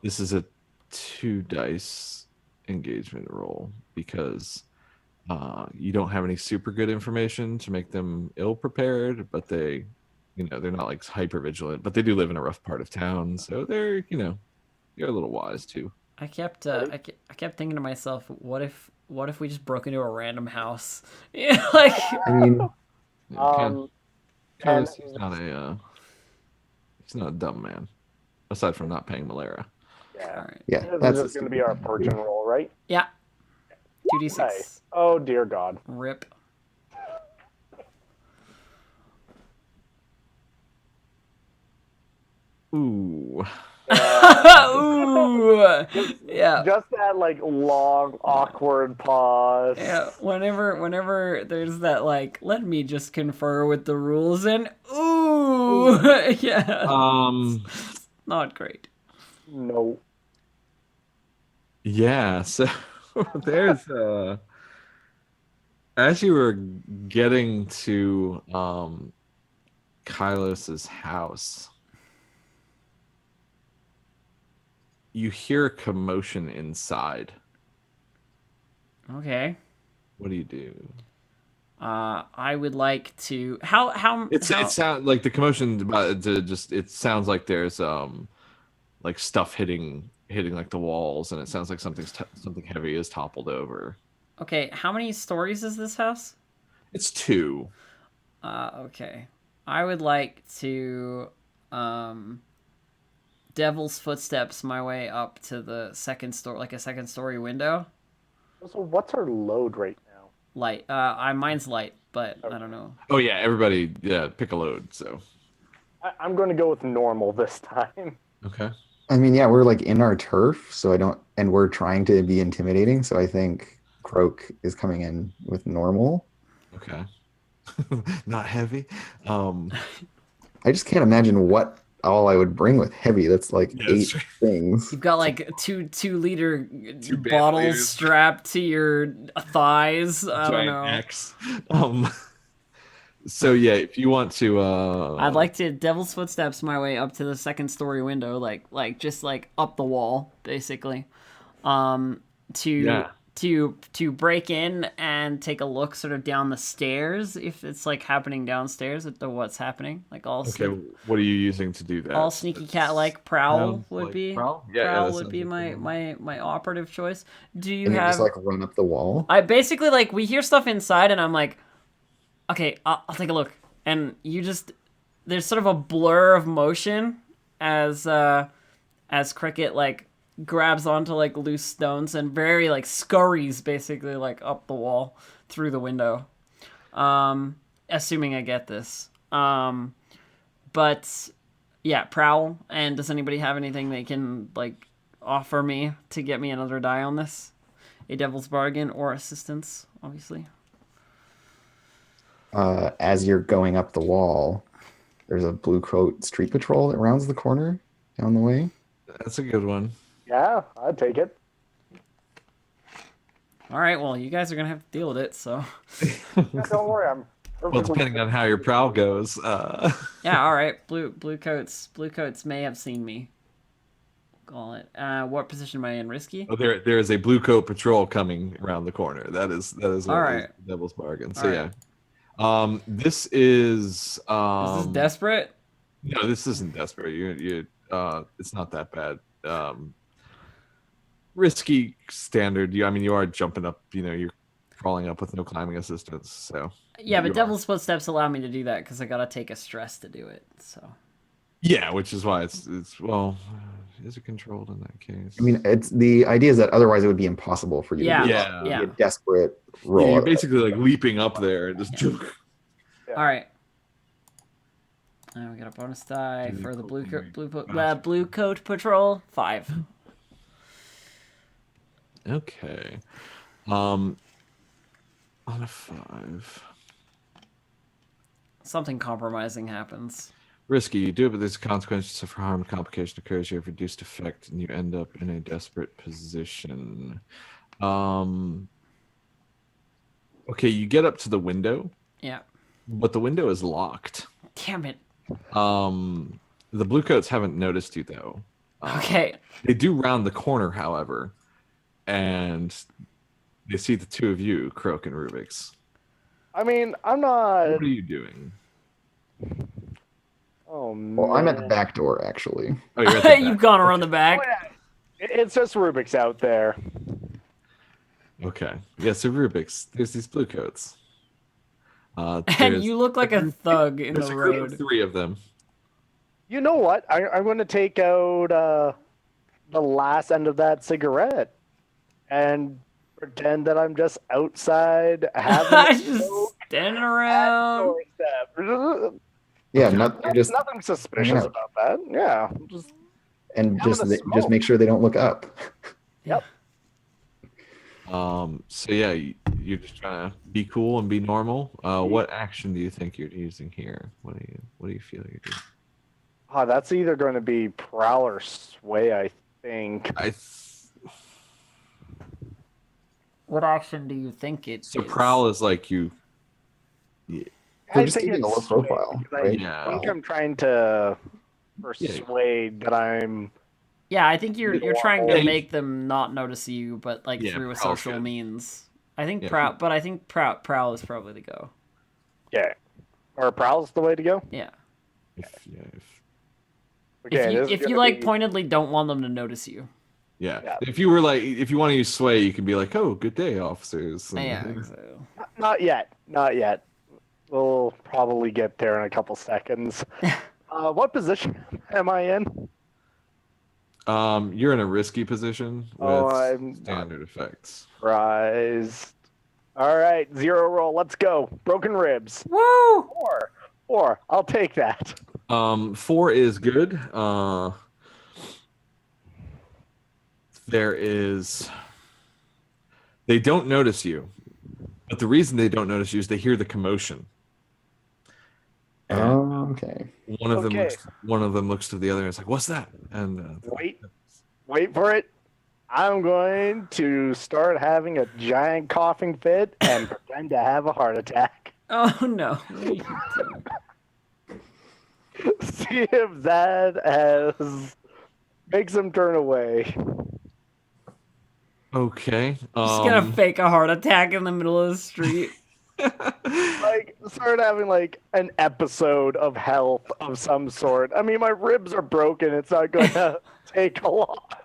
this is a 2 dice engagement roll because you don't have any super good information to make them ill prepared, but they're not like hyper vigilant, but they do live in a rough part of town, so they're a little wise too. I kept thinking to myself, what if we just broke into a random house? Yeah, like I mean, Because and- he's not a dumb man, aside from not paying Malera. Yeah. all right. yeah, This that's is just going to be our fortune roll, right? Yeah. 2d6. Okay. Oh dear God. Rip. Ooh. Ooh. Yeah. Just that like long awkward pause. Yeah, whenever there's that like, let me just confer with the rules and ooh, yeah, not great. No. Yeah, so there's as you were getting to Kylos's house, you hear a commotion inside. Okay. What do you do? I would like to how It sounds like the commotion about to just it sounds like there's like stuff hitting like the walls, and it sounds like something heavy is toppled over. okay. How many stories is this house? It's 2. Okay. I would like to devil's footsteps my way up to the second story, like a second story window. So what's our load right now? Light. Mine's light, but I don't know. Oh yeah, everybody, pick a load. So I'm going to go with normal this time. okay. I mean, yeah, we're like in our turf, so and we're trying to be intimidating. So I think Croak is coming in with normal. Okay. Not heavy. I just can't imagine what all I would bring with heavy. That's like Yeah, 8 that's right. things. You've got like two liter band bottles leaders. strapped to your thighs. I don't Giant know. axe. So yeah, if you want to, I'd like to Devil's Footsteps my way up to the second story window, just like up the wall, basically. To Yeah. to break in and take a look sort of down the stairs if it's like happening downstairs at the what's happening. Like Okay, what are you using to do that? all sneaky cat like prowl Sounds would like be prowl? Yeah, prowl that would sounds be like my operative choice. Do you And you have just like run up the wall. I basically like we hear stuff inside and I'm like, okay, I'll take a look. And you just there's sort of a blur of motion as Cricket like grabs onto like loose stones and very like scurries basically like up the wall through the window. Assuming I get this. But yeah, prowl. And does anybody have anything they can like offer me to get me another die on this? A devil's bargain or assistance, obviously. As you're going up the wall, there's a blue coat street patrol that rounds the corner down the way. That's a good one. Yeah, I'd take it. All right, well, you guys are gonna have to deal with it. So Yeah, don't worry, I'm Well, perfectly depending on how your prowl goes. yeah, all right. Blue coats may have seen me. Call it. What position am I in? Risky. Oh, there is a blue coat patrol coming around the corner. That is All what right. is Devil's Bargain. So All yeah. right. This is Is this desperate? No, this isn't desperate. It's not that bad. Risky standard. I mean, you are jumping up. You're crawling up with no climbing assistance. So Yeah, but you are. Devil's Footsteps allow me to do that because I gotta take a stress to do it. So Yeah, which is why it's well, is it controlled in that case? I mean, it's the idea is that otherwise it would be impossible for you Yeah. to do Yeah. It'd be Yeah. a desperate Yeah, roll. you're basically like leaping up there and just. Yeah. all right. Now we got a bonus die Blue for the coat blue coat patrol 5. Okay. On a 5. Something compromising happens. Risky, you do it, but there's consequences for harm, complication occurs, you have reduced effect, and you end up in a desperate position. Okay, you get up to the window, Yeah. but the window is locked. Damn it. The blue coats haven't noticed you though. Okay. They do round the corner, however, and they see the two of you, Croak and Rubik's. I mean, I'm not. What are you doing? Oh man. Well, I'm at the back door actually. Oh, you're at the You've back. gone around the back. Oh, yeah. It's just Rubik's out there. Okay. Yeah, so Rubik's, there's these blue coats. And There's you look like a thug in there's the a group of road. 3 of them. You know what? I'm going to take out the last end of that cigarette and pretend that I'm just outside having a Just smoke standing at the around. doorstep. Yeah, you're just Nothing suspicious Yeah. about that. Yeah, just and having just a just smoke. make sure they don't look up. Yep. So yeah, you're just trying to be cool and be normal. What action do you think you're using here? What do you feel you're doing? That's either going to be prowl or sway, I think. What action do you think it So is? prowl is like you. They're I just think keeping a it's low sway, profile, because right? Yeah. I think I'm trying to persuade that I'm. Yeah, I think you're trying Yeah, to you- make them not notice you, but like Yeah, through a prowl social should. means. I think Yeah, prowl is probably the go. Yeah. Or prowl's the way to go? Yeah. Okay, this is if you gonna like be- pointedly don't want them to notice you. Yeah. Yeah. If you want to use sway, you can be like, "Oh, good day, officers." and- Yeah. So. Not yet. Not yet. We'll probably get there in a couple seconds. What position am I in? You're in a risky position with Oh, I'm not standard effects. surprised. All right, 0 roll. Let's go. Broken ribs. Woo! 4. I'll take that. 4 is good. They don't notice you, but the reason they don't notice you is they hear the commotion. And Oh, okay. one of them Okay. looks to the other and it's like, "What's that?" And Wait for it. I'm going to start having a giant coughing fit and pretend to have a heart attack. Oh no. What are you doing? See if that has makes him turn away. Okay. Just gonna fake a heart attack in the middle of the street. Like start having like an episode of health of some sort. I mean, my ribs are broken. It's not gonna take a lot.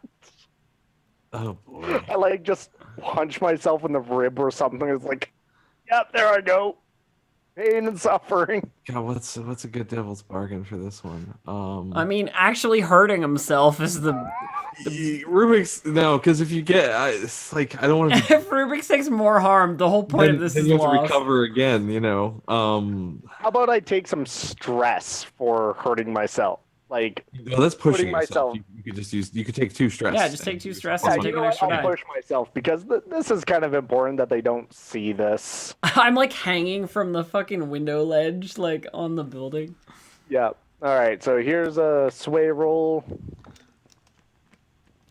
Oh boy. I like just punch myself in the rib or something. It's like, yep, there I go. Pain and suffering. God, what's a good devil's bargain for this one? I mean, actually hurting himself is the. Rubik's no, because if you get, it's like I don't want to. If Rubik's takes more harm, the whole point of this then is you have to lost. recover again. You know. How about I take some stress for hurting myself? Like, No, that's pushing Putting yourself. myself- You could just use. You could take 2 stress. Yeah, just take 2 stress yeah, and take you an know what? extra I'll die. push myself because this is kind of important that they don't see this. I'm like hanging from the fucking window ledge, like on the building. Yeah. All right. So here's a sway roll.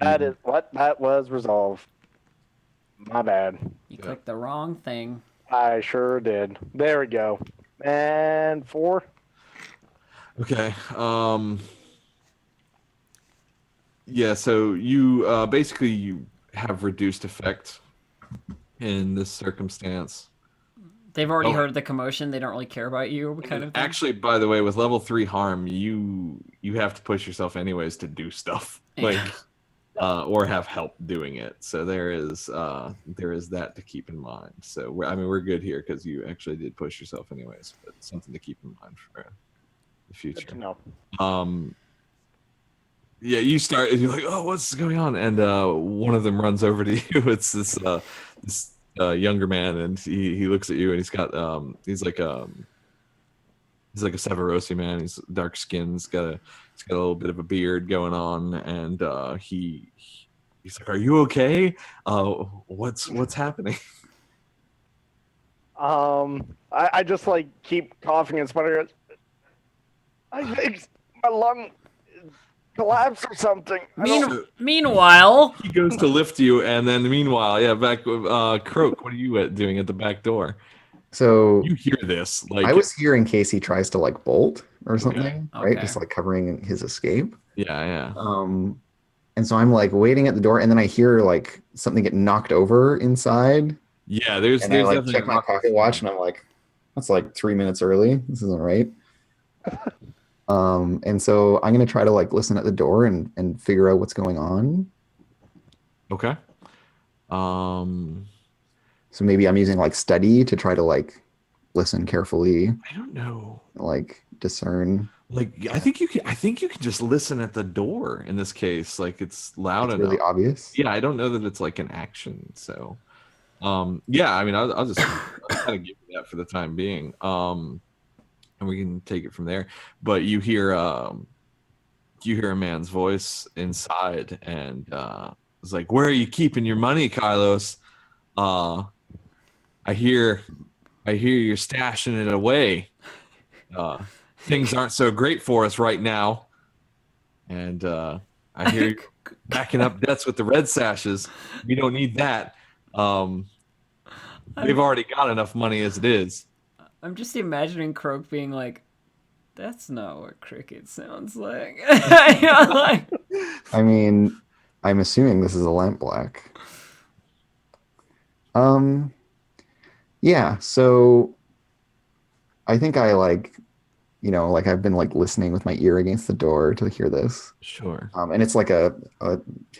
That is what that was resolved. My bad. You Yeah. clicked the wrong thing. I sure did. There we go. And 4. Okay. Yeah. So you basically you have reduced effect in this circumstance. They've already Oh. heard the commotion. They don't really care about you, kind of thing. Actually, by the way, with level 3 harm, you have to push yourself anyways to do stuff like, or have help doing it. So there is that to keep in mind. So we're good here because you actually did push yourself anyways, but something to keep in mind for the Good future. to know. Yeah, you start and you're like, oh, what's going on? And one of them runs over to you. It's this younger man, and he looks at you, and he's got he's like a Severosi man. He's dark skinned. He's got a little bit of a beard going on, and he's like, "Are you okay? What's happening?" I just like keep coughing and sputtering. I think my lung collapsed or something. Meanwhile, He goes to lift you, and then meanwhile, yeah, back with Croak. What are you doing at the back door? So You hear this? Like I was here in case he tries to like bolt or something, right? Okay. Just like covering his escape. yeah. And so I'm like waiting at the door, and then I hear like something get knocked over inside, Yeah, there's and I like definitely check my pocket watch, and I'm like, that's like 3 minutes early. This isn't right. And so I'm gonna try to like listen at the door and figure out what's going on. Okay. So maybe I'm using like study to try to like listen carefully, I don't know. like discern. Like I think you can just listen at the door in this case. Like it's loud It's enough. really obvious. Yeah, I don't know that it's like an action. So, yeah, I mean, I'll just kind of give you that for the time being. And we can take it from there. But you hear a man's voice inside, and it's like, "Where are you keeping your money, Carlos? I hear you're stashing it away. Things aren't so great for us right now, and I hear you backing up debts with the red sashes. We don't need that. They've already got enough money as it is." I'm just imagining Croak being like, "That's not what cricket sounds like." Like, I mean, I'm assuming this is a lamp black. Yeah, so I think I like, like I've been like listening with my ear against the door to hear this. Sure. And it's like a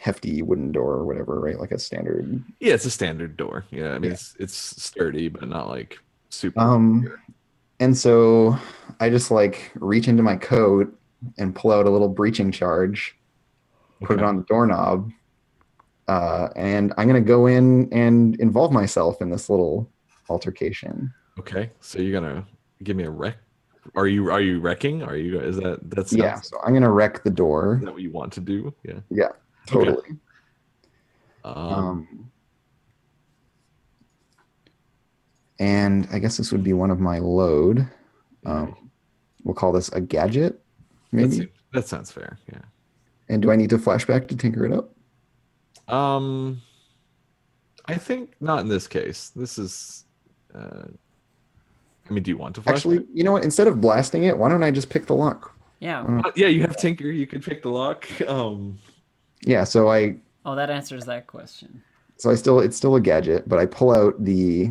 hefty wooden door or whatever, right? Like a standard. Yeah, it's a standard door. Yeah, I mean it's sturdy, but not like super. And so I just like reach into my coat and pull out a little breaching charge, put it on the doorknob, and I'm gonna go in and involve myself in this little altercation. Okay, so you're gonna give me a wreck. Are you wrecking? Is that Yeah, so I'm gonna wreck the door. Is that what you want to do? Yeah. Yeah, totally. Okay. And I guess this would be one of my load. We'll call this a gadget, maybe. That sounds fair. Yeah. And do I need to flashback to tinker it up? I think not in this case. This is I mean, do you want to flashlight? Actually, you know what? Instead of blasting it, why don't I just pick the lock? Yeah. Yeah, you have Tinker. You could pick the lock. Yeah, so Oh, that answers that question. it's still a gadget, but I pull out this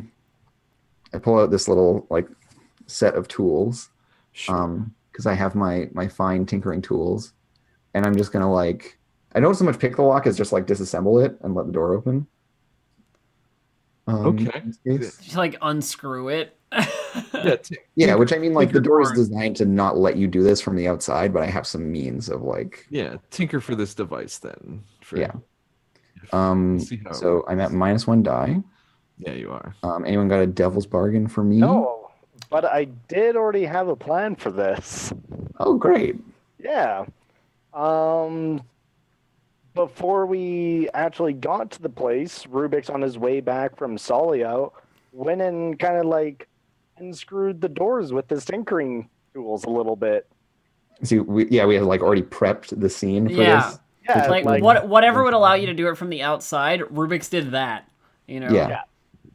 little like set of tools Sure. because I have my fine tinkering tools, and I'm just gonna like I don't so much pick the lock as just like disassemble it and let the door open. Okay. In this case. Just like unscrew it. Yeah. Yeah, which I mean, like the Tinker door is for- designed to not let you do this from the outside, but I have some means of like, Yeah, tinker for this device then. Yeah. See how it So works. I'm at -1 die. Yeah, you are. Anyone got a devil's bargain for me? No, but I did already have a plan for this. Oh, great. Yeah. Before we actually got to the place, Rubik's on his way back from Solio went and kind of like unscrewed the doors with his tinkering tools a little bit. See, we had like already prepped the scene for Yeah. this. Yeah, Like, whatever would allow you to do it from the outside, Rubik's did that. You know? Yeah.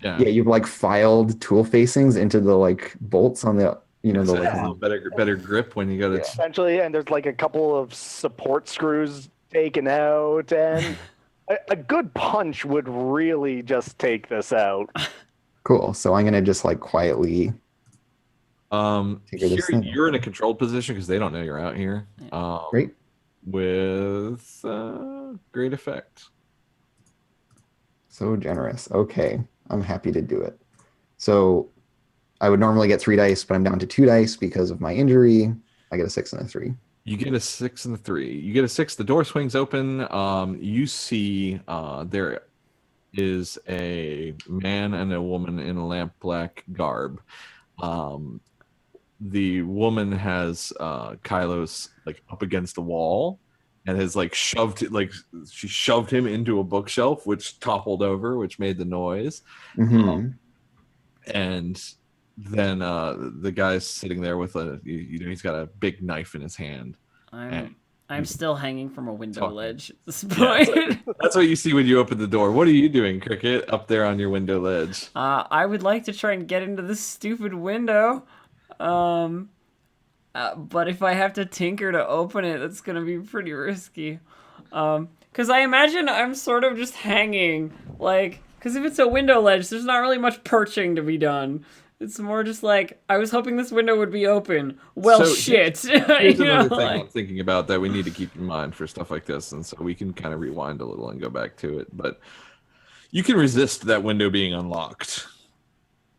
Yeah. Yeah, you've like filed tool facings into the like bolts on the the So like it's a little better grip when you got it. essentially, and there's like a couple of support screws taken out, and a good punch would really just take this out. cool. So I'm gonna just like quietly Tinker Here this thing you're in a controlled position because they don't know you're out here. Great. With great effect. So generous. Okay, I'm happy to do it. So I would normally get 3 dice, but I'm down to 2 dice because of my injury. I get a 6 and a 3. You get a 6 and a 3. You get a 6. The door swings open. You see there is a man and a woman in a lamp black garb. The woman has Kylos like up against the wall and has like she shoved him into a bookshelf, which toppled over, which made the noise. Mhm. And then the guy's sitting there with he's got a big knife in his hand. I'm still hanging from a window Talking. ledge at this Yeah, point. that's what you see when you open the door. What are you doing, Cricket, up there on your window ledge? I would like to try and get into this stupid window. But if I have to tinker to open it, that's gonna be pretty risky. Because I imagine I'm sort of just hanging, like, because if it's a window ledge, there's not really much perching to be done. It's more just like, I was hoping this window would be open. Well, So shit. Here's You know, another thing like- I'm thinking about that we need to keep in mind for stuff like this, and so we can kind of rewind a little and go back to it. But you can resist that window being unlocked.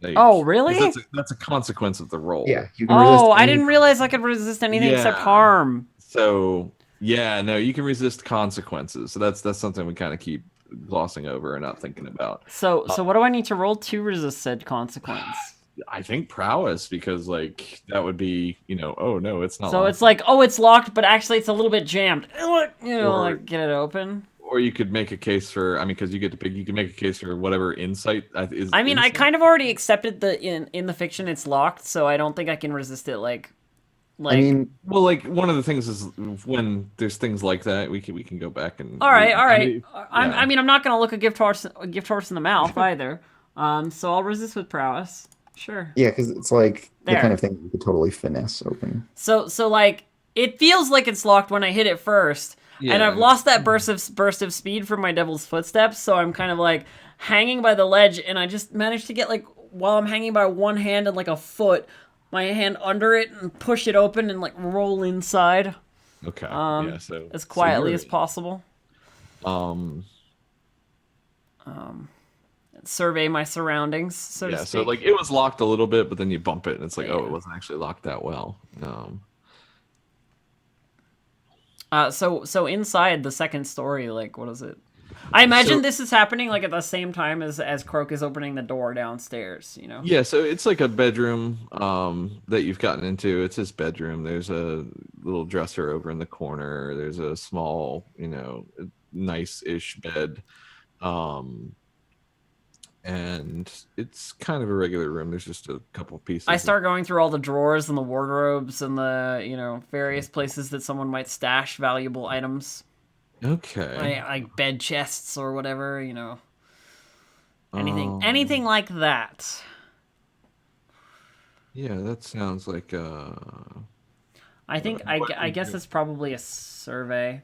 Like, Oh, really? 'cause that's a consequence of the roll. Yeah, you can resist Oh, I any- didn't realize I could resist anything except Yeah. harm. So yeah, no, you can resist consequences. So that's something we kind of keep glossing over and not thinking about. So what do I need to roll to resist said consequence? I think prowess, because like that would be, oh no, it's not. So locked. it's like, oh, it's locked, but actually it's a little bit jammed. You know, Or- like get it open. Or you could make a case for, because you get to pick, you can make a case for whatever insight is. I mean, I insight? kind of already accepted in the fiction it's locked, so I don't think I can resist it. Like, I mean, Well, like one of the things is when there's things like that, we can go back and. all right. yeah. I mean, I'm not gonna look a gift horse in the mouth either. So I'll resist with prowess. Sure. yeah, because it's like the There. kind of thing you could totally finesse open. So like it feels like it's locked when I hit it first, and I've lost that burst of speed from my devil's footsteps. So I'm kind of like hanging by the ledge, and I just managed to get like while I'm hanging by one hand and like a foot, my hand under it and push it open and like roll inside Okay. Yeah. So as quietly so as possible. Survey my surroundings, so to yeah. speak. So like it was locked a little bit, but then you bump it, and it's like, oh, Yeah. it wasn't actually locked that well. So inside the second story, like, what is it? I imagine So- this is happening like at the same time as Croak is opening the door downstairs. You know. Yeah, so it's like a bedroom that you've gotten into. It's his bedroom. There's a little dresser over in the corner. There's a small, nice-ish bed. And it's kind of a regular room. There's just a couple pieces. I start going through all the drawers and the wardrobes and the various places that someone might stash valuable items, Okay. like bed chests or whatever. Anything like that. Yeah, that sounds like I think I guess it's probably a survey.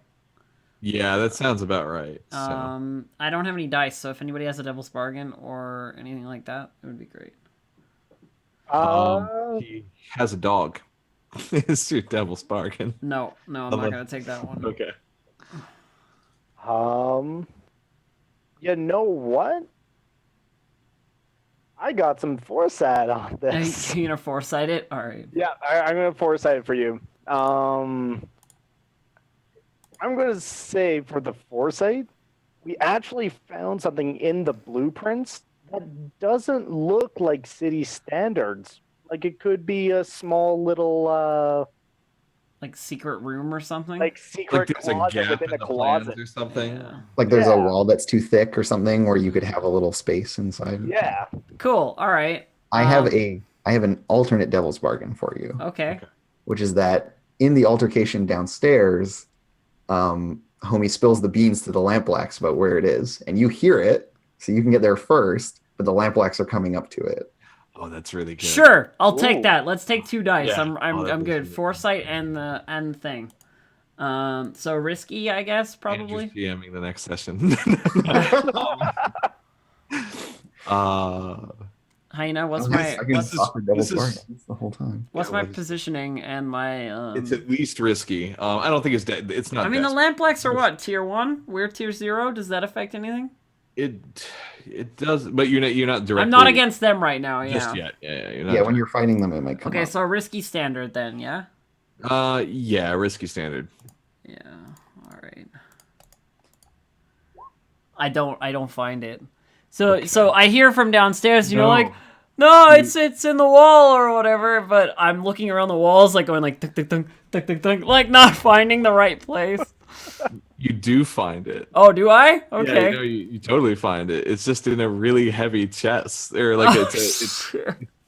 yeah, that sounds about right. So I don't have any dice, so if anybody has a Devil's Bargain or anything like that, it would be great. he has a dog. It's your devil's bargain. No, I'm not gonna take that one. Okay. You know what? I got some foresight on Are this. you gonna foresight it? All right. Yeah, I'm gonna foresight it for you. I'm gonna say for the foresight, we actually found something in the blueprints that doesn't look like city standards. Like it could be a small little Like secret room or something. like Like secret there's a closet gap within in a the plans closet. or something. Yeah. Like there's a Yeah. wall that's too thick or something where you could have a little space inside. Yeah. Cool. All right. I have an alternate devil's bargain for you, Okay. which is that in the altercation downstairs, homie spills the beans to the lampblacks about where it is, and you hear it, so you can get there first, but the lampblacks are coming up to it. Oh, that's really good. Sure, I'll take Ooh. that. Let's take 2 dice. Yeah. I'm Oh, that I'm was good. really Foresight and the thing. So risky, I guess, probably. Andrew's GMing the next session. Hyena, what's I my can what's, offer devil's this is- bargains the whole time. what's yeah, my what is- positioning and my it's at least risky. I don't think it's dead. It's not. I mean the desperate. lampblacks are what, tier 1? We're tier 0. Does that affect anything? It does, but you're not directly. I'm not against them right now. Yeah. just yet. Yeah, you're not. Yeah, when you're fighting them, it might come Okay, up. so risky standard then, yeah. Yeah, risky standard. Yeah. All right. I don't find it. So I hear from downstairs, you're No. like, no, it's in the wall or whatever. But I'm looking around the walls, like going like tuk tuk tuk tuk tuk tuk, like not finding the right place. You do find it. Oh, do I? Yeah, Okay. you totally find it. It's just in a really heavy chest, or like Oh,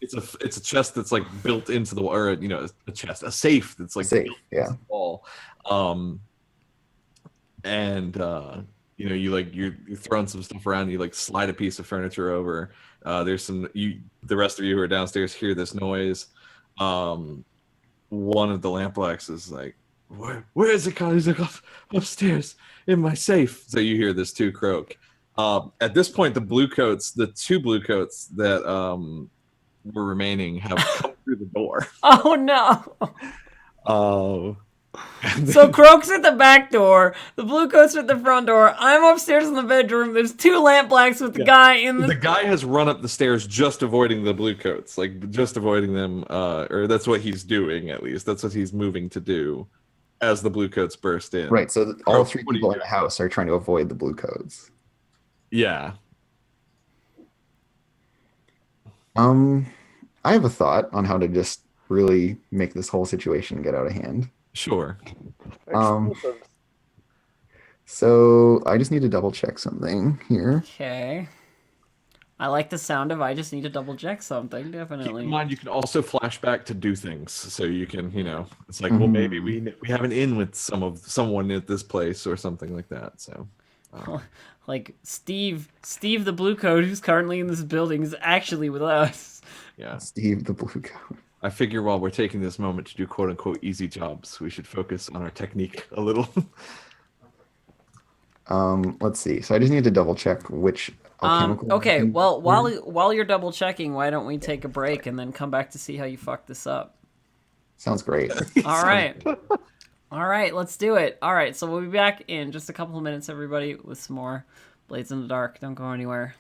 it's a chest that's like built into the or a safe that's like Safe, built yeah. into the wall. And you're throwing some stuff around. You like slide a piece of furniture over. There's the rest of you who are downstairs hear this noise. One of the lampblacks is like, where is it, Con? He's like, upstairs in my safe. So you hear this too croak. At this point, the two blue coats that were remaining have come through the door. Oh no. And So Croak's at the back door, the blue coat's at the front door. I'm upstairs in the bedroom. There's 2 lampblacks with the guy in the the. guy has run up the stairs just avoiding the blue coats, like just avoiding them, or that's what he's doing at least. That's what he's moving to do as the blue coats burst in. Right, so all Bro, 3 what are you people in doing? the house are trying to avoid the blue codes. Yeah. I have a thought on how to just really make this whole situation get out of hand. Sure. Explosives. So I just need to double check something here. Okay. I like the sound of I just need to double check something, Keep definitely. in mind, you can also flash back to do things, so you can, it's like, well, maybe we have an in with someone at this place or something like that. So, Like Steve the blue coat who's currently in this building is actually with us. yeah. Steve the blue coat. I figure while we're taking this moment to do quote unquote easy jobs, we should focus on our technique a little. Let's see. So I just need to double check which alchemical Okay, thing- well, while you're double checking, why don't we take a break and then come back to see how you fucked this up? Sounds great. All right. All right, let's do it. All right, so we'll be back in just a couple of minutes, everybody, with some more Blades in the Dark. Don't go anywhere.